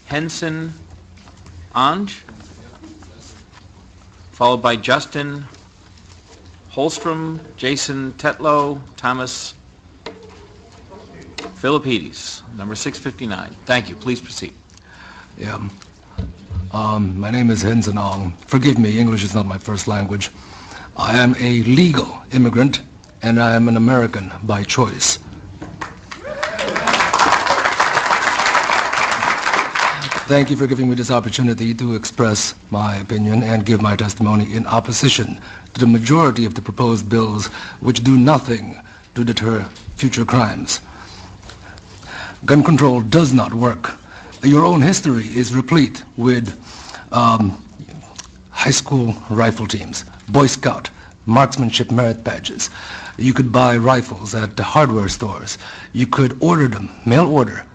Henson Ange, followed by Justin Holstrom, Jason Tetlow, Thomas Philippides, number 659. Thank you. Please proceed. Yeah. My name is Henson Ong. Forgive me, English is not my first language. I am a legal immigrant, and I am an American by choice. Thank you for giving me this opportunity to express my opinion and give my testimony in opposition to the majority of the proposed bills which do nothing to deter future crimes. Gun control does not work. Your own history is replete with high school rifle teams, Boy Scout, marksmanship merit badges. You could buy rifles at the hardware stores. You could order them, mail order,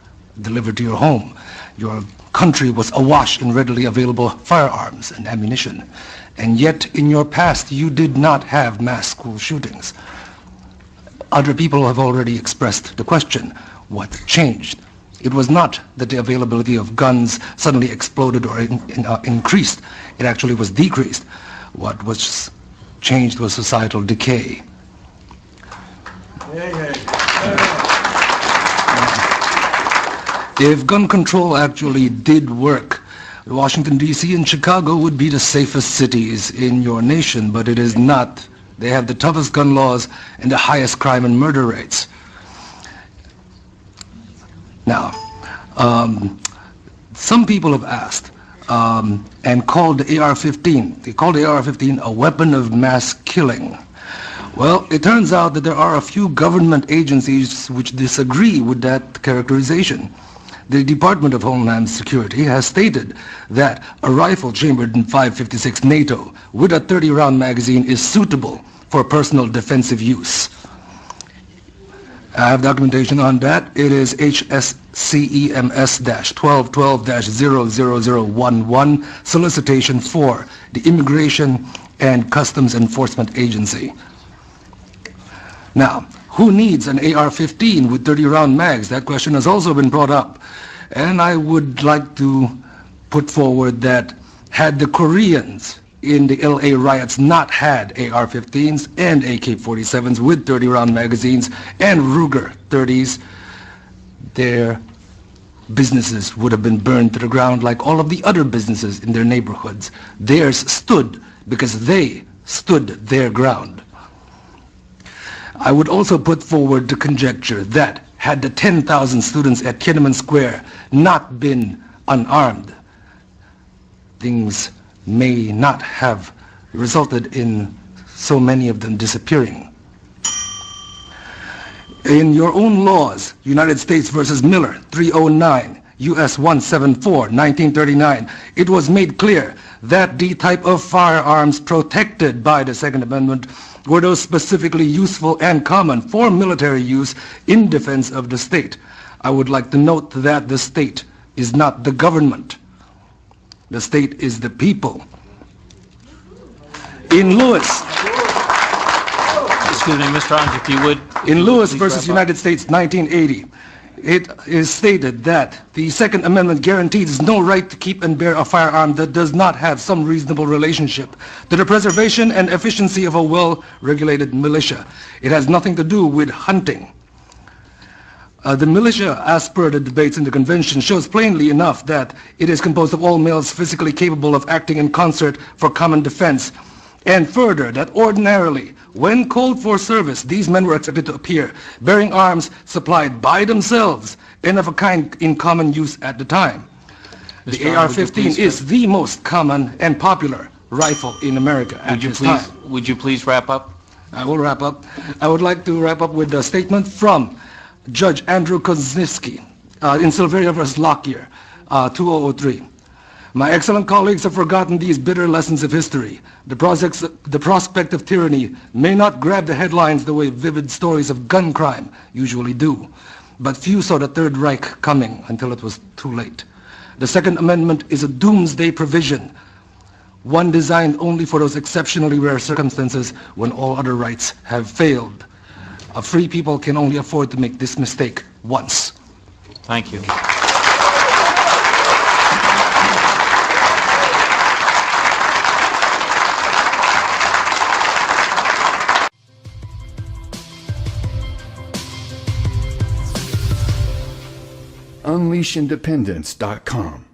delivered to your home. Your country was awash in readily available firearms and ammunition. And yet, in your past, you did not have mass school shootings. Other people have already expressed the question, what changed? It was not that the availability of guns suddenly exploded or increased. It actually was decreased. What was changed was societal decay. If gun control actually did work, Washington, D.C. and Chicago would be the safest cities in your nation, but it is not. They have the toughest gun laws and the highest crime and murder rates. Now, some people have asked and called the AR-15, they called the AR-15 a weapon of mass killing. Well, it turns out that there are a few government agencies which disagree with that characterization. The Department of Homeland Security has stated that a rifle chambered in 5.56 NATO with a 30-round magazine is suitable for personal defensive use. I have documentation on that. It is HSCEMS-1212-00011, solicitation for the Immigration and Customs Enforcement Agency. Now, who needs an AR-15 with 30-round mags? That question has also been brought up. And I would like to put forward that had the Koreans in the LA riots not had AR-15s and AK-47s with 30-round magazines and Ruger 30s, their businesses would have been burned to the ground like all of the other businesses in their neighborhoods. Theirs stood because they stood their ground. I would also put forward the conjecture that had the 10,000 students at Tiananmen Square not been unarmed, things may not have resulted in so many of them disappearing. In your own laws, United States versus Miller, 309, U.S. 174, 1939, it was made clear that the type of firearms protected by the Second Amendment were those specifically useful and common for military use in defense of the state. I would like to note that the state is not the government. The state is the people. In Lewis, excuse me, Mr. Ong, if you would. In Lewis versus United States, 1980, it is stated that the Second Amendment guarantees no right to keep and bear a firearm that does not have some reasonable relationship to the preservation and efficiency of a well-regulated militia. It has nothing to do with hunting. The militia, as per the debates in the convention, shows plainly enough that it is composed of all males physically capable of acting in concert for common defense. And further, that ordinarily, when called for service, these men were expected to appear bearing arms supplied by themselves and of a kind in common use at the time. The AR-15 is the most common and popular rifle in America at this time. Would you please wrap up? I will wrap up. I would like to wrap up with a statement from Judge Andrew Koznitsky in Silveria vs. Lockyer, 2003. My excellent colleagues have forgotten these bitter lessons of history. The prospect of tyranny may not grab the headlines the way vivid stories of gun crime usually do, but few saw the Third Reich coming until it was too late. The Second Amendment is a doomsday provision, one designed only for those exceptionally rare circumstances when all other rights have failed. A free people can only afford to make this mistake once. Thank you. UnleashIndependence.com.